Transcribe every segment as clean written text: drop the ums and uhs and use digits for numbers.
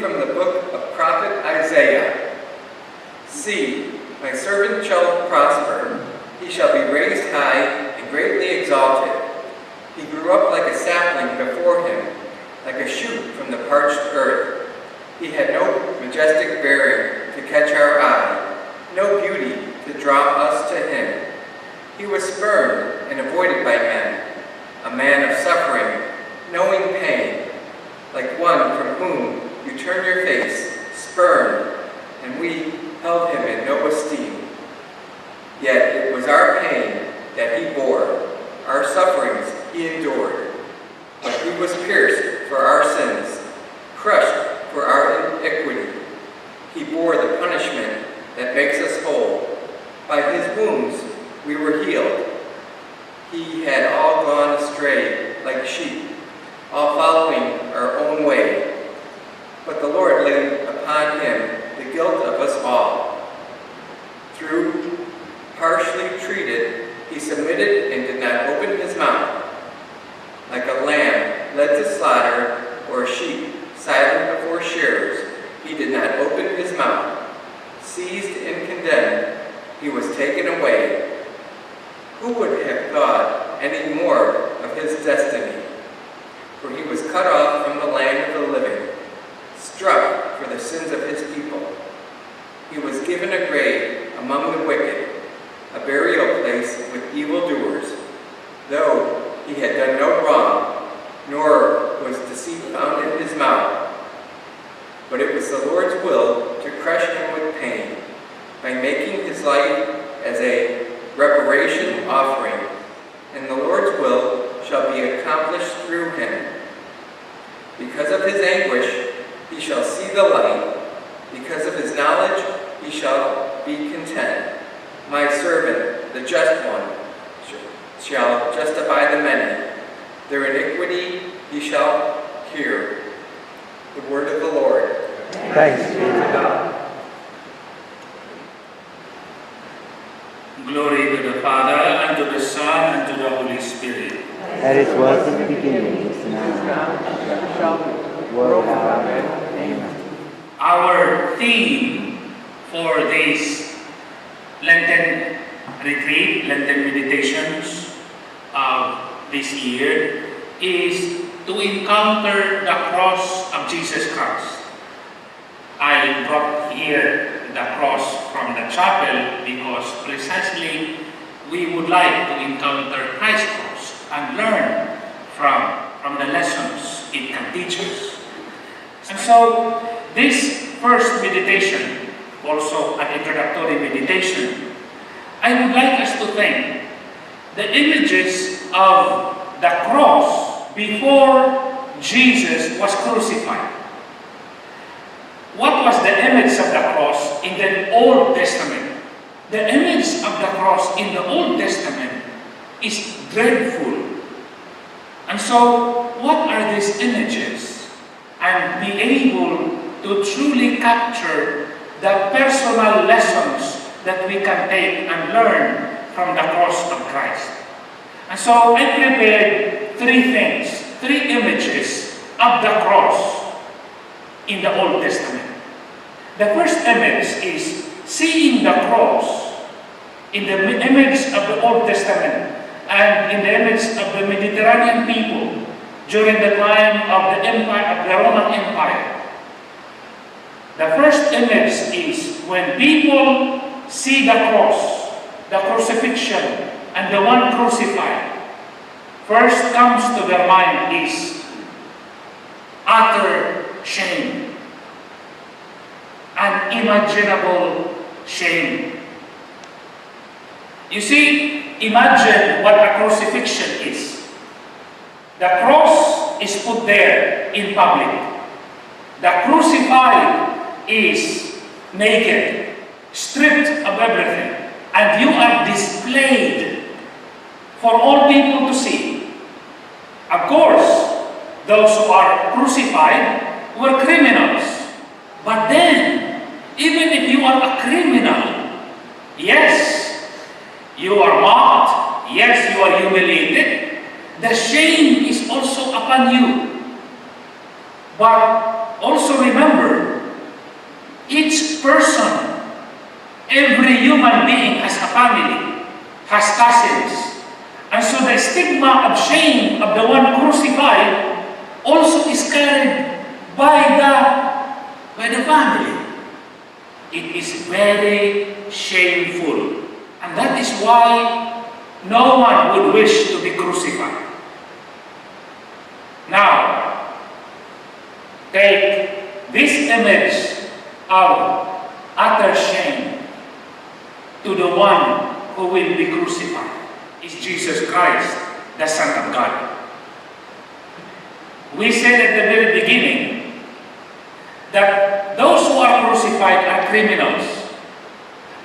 from the book of prophet Isaiah. See, my servant shall prosper. He shall be raised high and greatly exalted. He grew up like a sapling before him, like a shoot from the parched earth. He had no majestic bearing to catch our eye, no beauty to draw us to him. He was spurned and avoided by men, a man of suffering, knowing pain, like one from whom you turn your face, spurned, and we held him in no esteem. Yet it was our pain that he bore, our sufferings he endured. But he was pierced for our sins, crushed for our iniquity. He bore the punishment that makes us whole. By his wounds we were healed. He had all gone astray like sheep, all following our own way. But the Lord laid upon him the guilt of us all. Through harshly treated, he submitted and did not open his mouth. Like a lamb led to slaughter, or a sheep silent before shearers, he did not open his mouth. Seized and condemned, he was taken away. Who would have thought any more of his destiny? For he was cut off from the land of the living, struck for the sins of his people. He was given a grave among the wicked, a burial place with evildoers, though he had done no wrong, nor was deceit found in his mouth. But it was the Lord's will to crush him with pain, by making his life as a reparation offering, and the Lord's will shall be accomplished through him. Because of his anguish he shall see the light, because of his knowledge he shall be content. My servant, the just one, shall justify the many. Their iniquity he shall hear. The word of the Lord. Thanks be to God. Glory to the Father, and to the Son, and to the Holy Spirit. As it was in the beginning, is now, and shall be, world without end. Amen. Our theme for this Lenten Retreat, Lenten Meditations of this year is to encounter the cross of Jesus Christ. I brought here the cross from the chapel because precisely we would like to encounter Christ's cross and learn from the lessons it can teach us. And so this first meditation, also an introductory meditation, I would like us to think the images of the cross before Jesus was crucified. What was the image of the cross in the Old Testament? The image of the cross in the Old Testament is dreadful. And so, what are these images? And be able to truly capture the personal lessons that we can take and learn from the cross of Christ. And so, I prepared three things, three images of the cross in the Old Testament. The first image is seeing the cross in the image of the Old Testament and in the image of the Mediterranean people during the time of the Empire, of the Roman Empire. The first image is when people see the cross, the crucifixion, and the one crucified. First comes to their mind is utter shame. Unimaginable shame. You see, imagine what a crucifixion is. The cross is put there in public. The crucified is naked, stripped of everything, and you are displayed for all people to see. Of course, those who are crucified were criminals. But then, even if you are a criminal, yes, you are mocked, yes, you are humiliated, the shame is also upon you. But also remember, each person, every human being has a family, has cousins. And so the stigma of shame of the one crucified also is carried by the family. It is very shameful. And that is why no one would wish to be crucified. Now, take this image of utter shame to the one who will be crucified. Is Jesus Christ, the Son of God. We said at the very beginning that those who are crucified are criminals.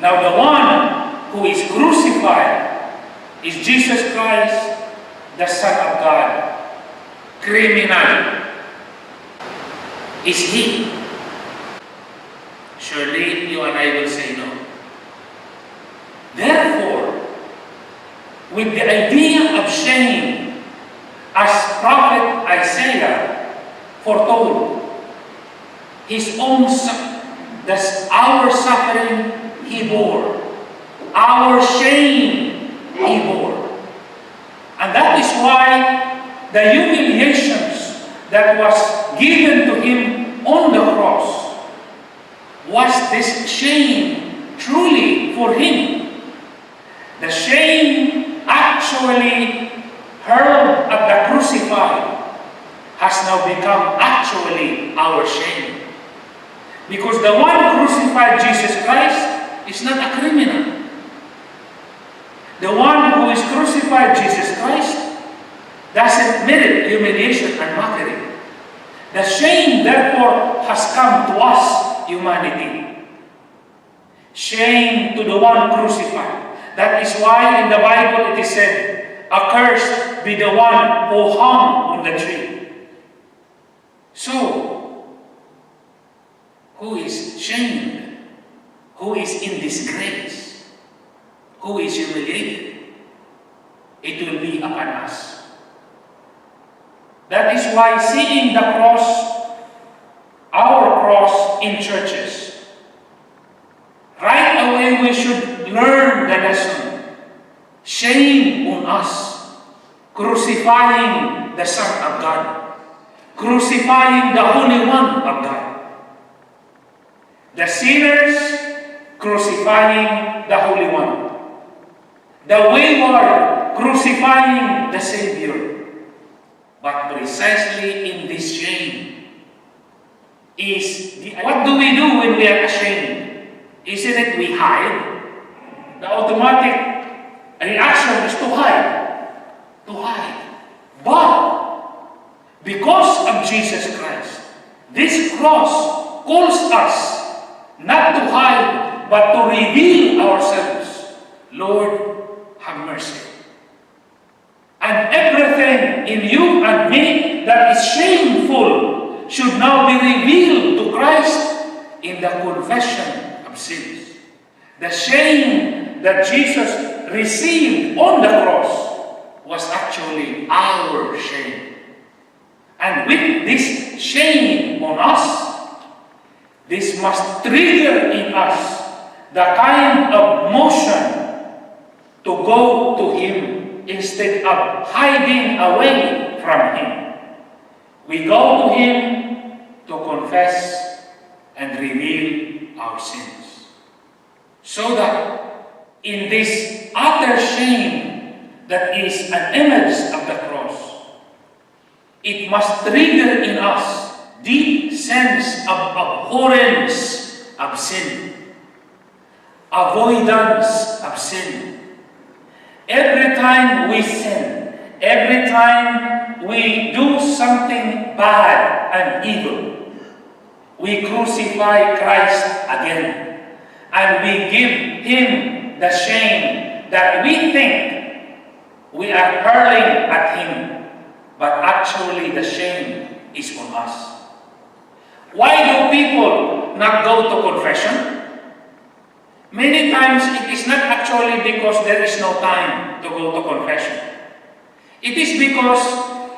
Now the one who is crucified is Jesus Christ, the Son of God. Criminal is he. Surely you and I will say no. Therefore, with the idea of shame, as prophet Isaiah foretold, his own our suffering he bore, our shame he bore. And that is why the humiliations that was given to him on the cross was this shame truly for him. The shame actually hurled at the crucified has now become actually our shame. Because the one who crucified Jesus Christ is not a criminal. The one who is crucified Jesus Christ doesn't merit humiliation and mockery. The shame therefore has come to us, humanity. Shame to the one crucified. That is why in the Bible it is said, accursed be the one who hung on the tree. So, who is shamed? Who is in disgrace? Who is humiliated? It will be upon us. That is why seeing the cross, our cross in churches, right away we should learn the lesson. Shame on us, crucifying the Son of God, crucifying the Holy One of God. The sinners crucifying the Holy One. The wayward crucifying the Savior. But precisely in this shame is what do we do when we are ashamed? Isn't it we hide? The automatic reaction is to hide. To hide. But because of Jesus Christ, this cross calls us not to hide, but to reveal ourselves. Lord, have mercy. And everything in you and me that is shameful should now be revealed to Christ in the confession of sins. The shame that Jesus received on the cross was actually our shame. And with this shame on us, this must trigger in us the kind of motion to go to Him instead of hiding away from Him. We go to Him to confess and reveal our sins. So that in this utter shame that is an image of the cross, it must trigger in us deep sense of abhorrence of sin, avoidance of sin. Every time we sin, every time we do something bad and evil, we crucify Christ again. And we give Him the shame that we think we are hurling at Him. But actually the shame is on us. Why do people not go to confession? Many times it is not actually because there is no time to go to confession. It is because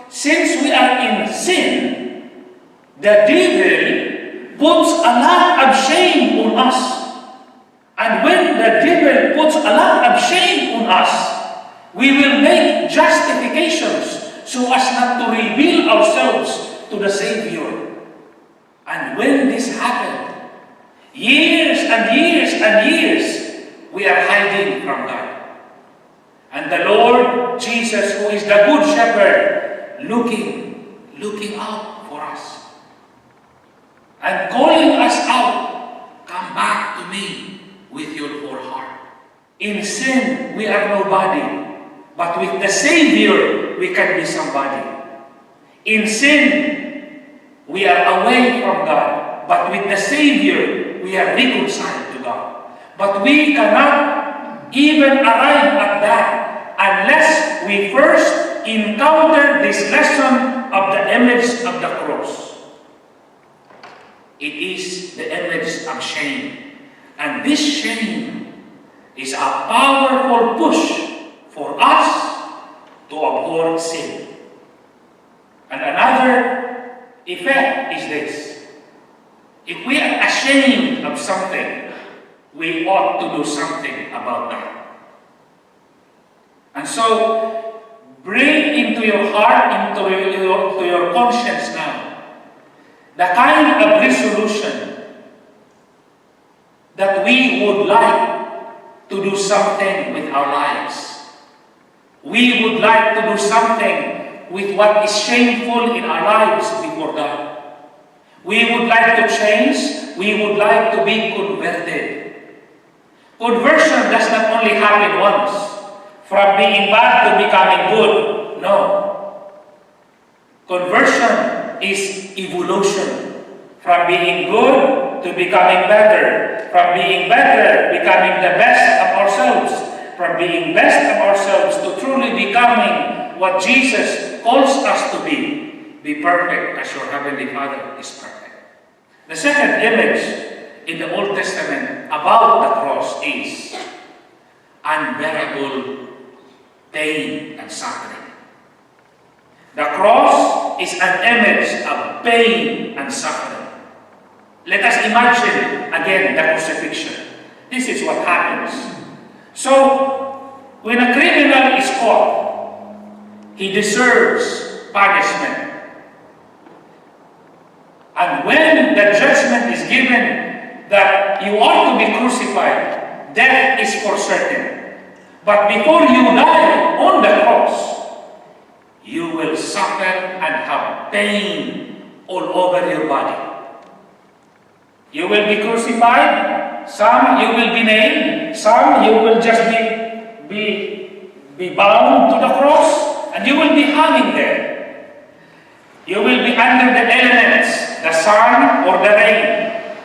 since we are in sin, The devil puts a lot of shame on us. And when the devil puts a lot of shame on us, we will make justifications so as not to reveal ourselves to the Savior. And when this happened, years and years and years, we are hiding from God. And the Lord Jesus, who is the Good Shepherd, looking out for us and calling us out, come back to me with your whole heart. In sin, we are nobody, but with the Savior, we can be somebody. In sin, we are away from God, but with the Savior, we are reconciled to God. But we cannot even arrive at that unless we first encounter this lesson of the image of the cross. It is the image of shame. And this shame is a powerful push for us to abhor sin. And another effect is this. If we are ashamed of something, we ought to do something about that. And so, bring into your heart, into your conscience now, the kind of resolution that we would like to do something with our lives. We would like to do something with what is shameful in our lives before God. We would like to change. We would like to be converted. Conversion does not only happen once, from being bad to becoming good. No. Conversion is evolution. From being good to becoming better. From being better, becoming the best of ourselves. From being best of ourselves to truly becoming what Jesus calls us to be. Be perfect as your Heavenly Father is perfect. The second image in the Old Testament about the cross is unbearable pain and suffering. The cross is an image of pain and suffering. Let us imagine again the crucifixion. This is what happens. So, when a criminal is caught, he deserves punishment. And when the judgment is given that you ought to be crucified, death is for certain. But before you die on the cross, you will suffer and have pain all over your body. You will be crucified, some you will be nailed, some you will just be bound to the cross, and you will be hanging there. You will be under the elements, the sun or the rain.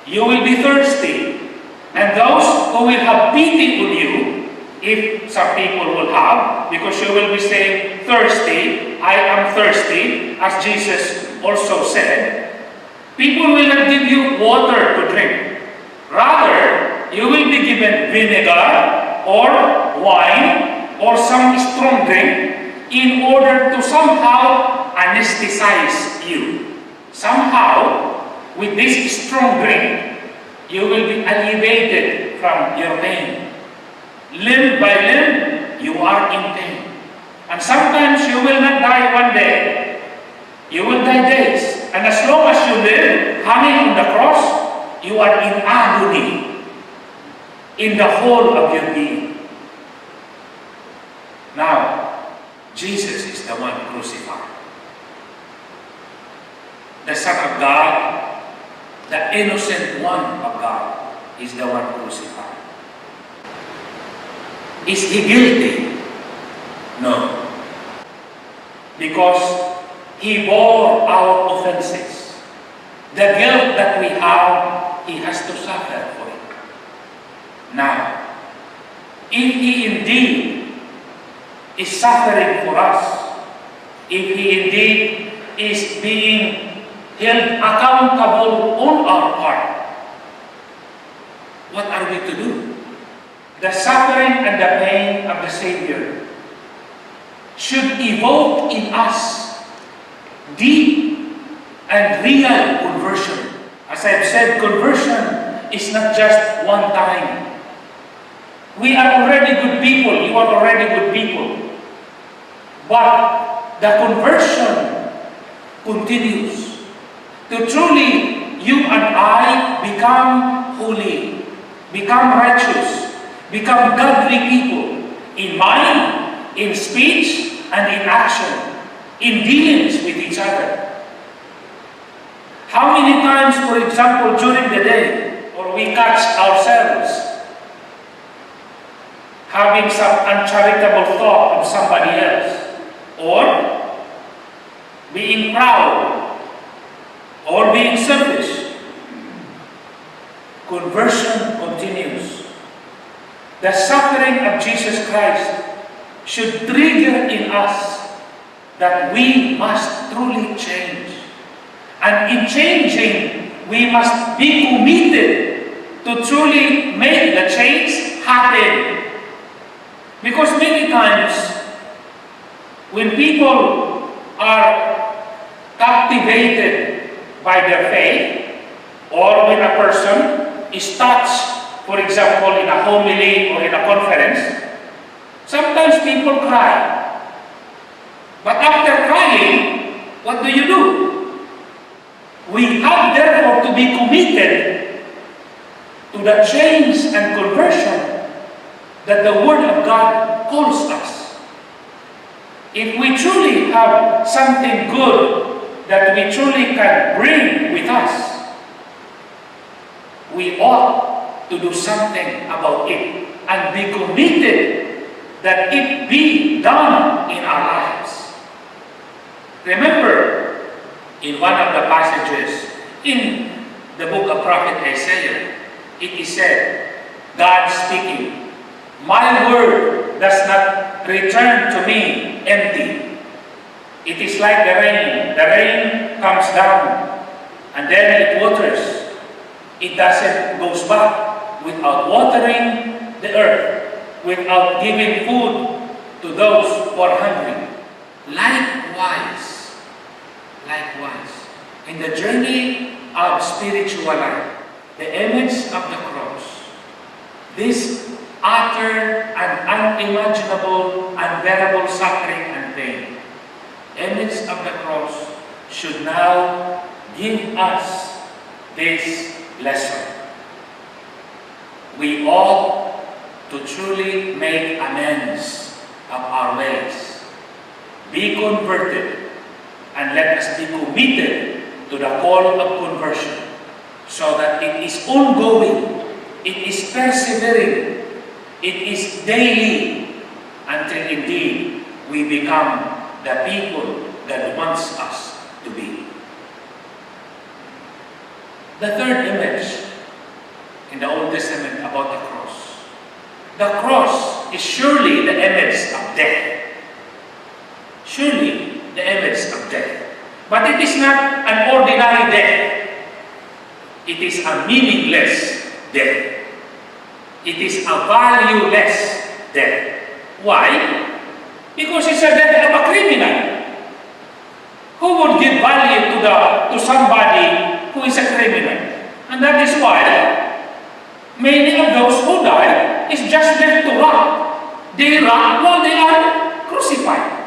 You will be thirsty. And those who will have pity on you, if some people will have, because you will be saying, thirsty, I am thirsty, as Jesus also said, people will not give you water to drink. Rather, you will be given vinegar or wine or some strong drink in order to somehow anesthetize you. Somehow, with this strong drink, you will be alleviated from your pain. Limb by limb, you are in pain. And sometimes you will not die one day. You will die days. And as long as you live hanging on the cross, you are in agony in the whole of your being. Now, Jesus is the one crucified. The Son of God, the innocent one of God, is the one crucified. Is he guilty? No. Because he bore our offenses. The guilt that we have, he has to suffer for it. Now, if he indeed is suffering for us, if he indeed is being held accountable on our part, what are we to do? The suffering and the pain of the Savior should evoke in us deep and real conversion. As I've said, conversion is not just one time. We are already good people. You are already good people. But the conversion continues. To truly, you and I become holy, become righteous, become godly people in mind, in speech, and in action, in dealings with each other. How many times, for example, during the day, or we catch ourselves having some uncharitable thought of somebody else, or being proud, or being selfish? Conversion continues. The suffering of Jesus Christ should trigger in us that we must truly change. And in changing, we must be committed to truly make the change happen. Because many times, when people are captivated by their faith, or when a person is touched, for example, in a homily or in a conference, sometimes people cry. But after crying, what do? We have therefore to be committed to the change and conversion that the Word of God calls us. If we truly have something good that we truly can bring with us, we ought to do something about it and be committed that it be done in our lives. Remember, in one of the passages in the book of prophet Isaiah, it is said, God speaking, "My word does not return to me empty. It is like the rain. The rain comes down and then it waters. It doesn't go back without watering the earth, without giving food to those who are hungry." Likewise, in the journey of spiritual life, the image of the cross, this utter and unimaginable, unbearable suffering and pain, image of the cross should now give us this lesson. We ought to truly make amends of our ways, be converted, and let us be committed to the call of conversion, so that it is ongoing, it is persevering, it is daily, until indeed we become the people God wants us to be. The third image in the Old Testament about the cross. The cross is surely the image of death. Surely the image of death. But it is not an ordinary death. It is a meaningless death. It is a valueless death. Why? Because it's a death of a criminal. Who would give value to somebody who is a criminal? And that is why many of those who die is just left to rot. They rot while they are crucified.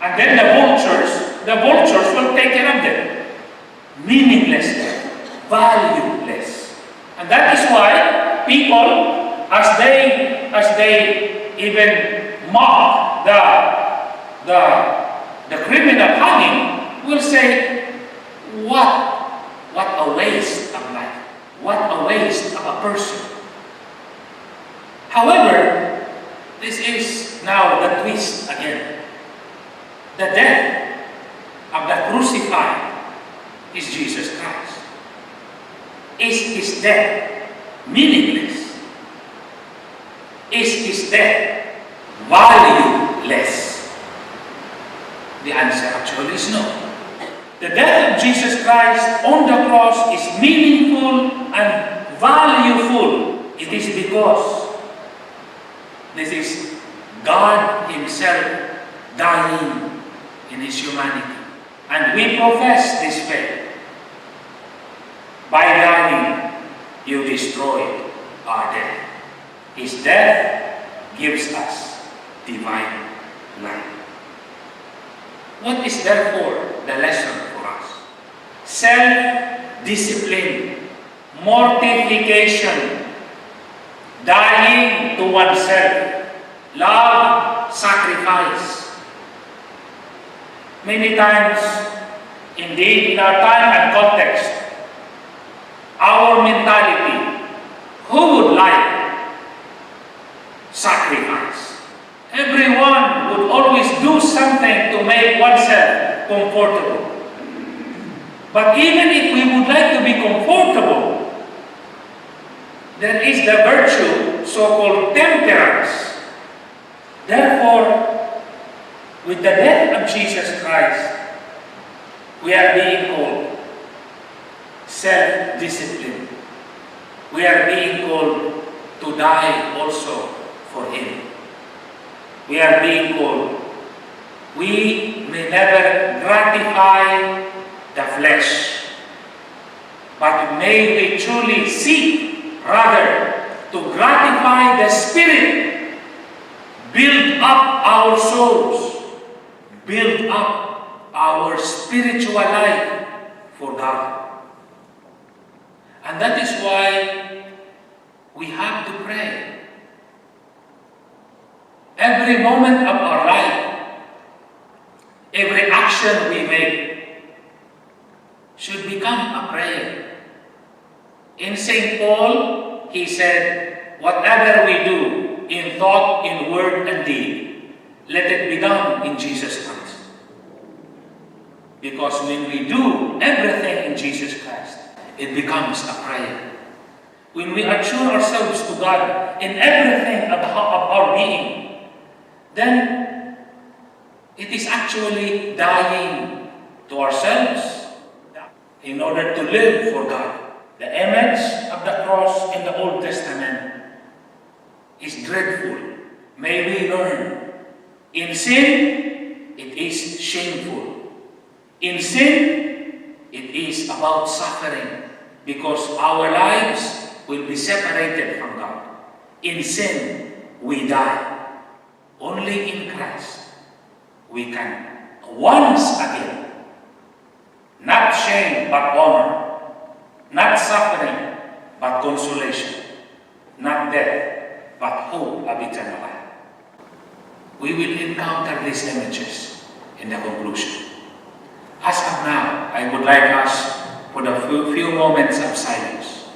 And then the vultures will take care of them. Meaningless, valueless. And that is why people, as they even mock the criminal hanging, will say, what a waste of life. What a waste of a person. However, this is now the twist again. The death of the crucified is Jesus Christ. Is his death meaningless? Is his death valueless? The answer actually is no. The death of Jesus Christ on the cross is meaningful and valuable. It is because this is God himself dying in his humanity. And we profess this faith. By dying, you destroyed our death. His death gives us divine life. What is therefore the lesson for us? Self-discipline, mortification, dying to oneself, love, sacrifice. Many times, indeed, in our time and context, our mentality, who would like sacrifice? Everyone would always do something to make oneself comfortable. But even if we would like to be comfortable, there is the virtue, so-called temperance. Therefore, with the death of Jesus Christ, we are being called self-discipline. We are being called to die also for Him. We are being called, we may never gratify the flesh, but may we truly seek rather to gratify the Spirit, build up our souls, build up our spiritual life for God. And that is why we have to pray. Every moment of our life, every action we make should become a prayer. In St. Paul, he said, whatever we do in thought, in word, and deed, let it be done in Jesus Christ. Because when we do everything in Jesus Christ, it becomes a prayer. When we attune ourselves to God in everything of our being, then it is actually dying to ourselves in order to live for God. The image of the cross in the Old Testament is dreadful. May we learn. In sin, it is shameful. In sin, it is about suffering because our lives will be separated from God. In sin, we die. Only in Christ, we can once again, not shame but honor, not suffering but consolation, not death but hope of eternal life. We will encounter these images in the conclusion. As of now, I would like us, for the few moments of silence,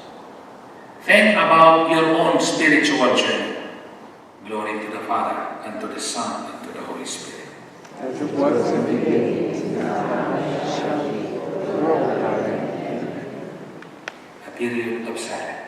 think about your own spiritual journey. Glory to the Father, and to the Son, and to the Holy Spirit. As it was in the beginning, is now, and shall be, world without end. A period of silence.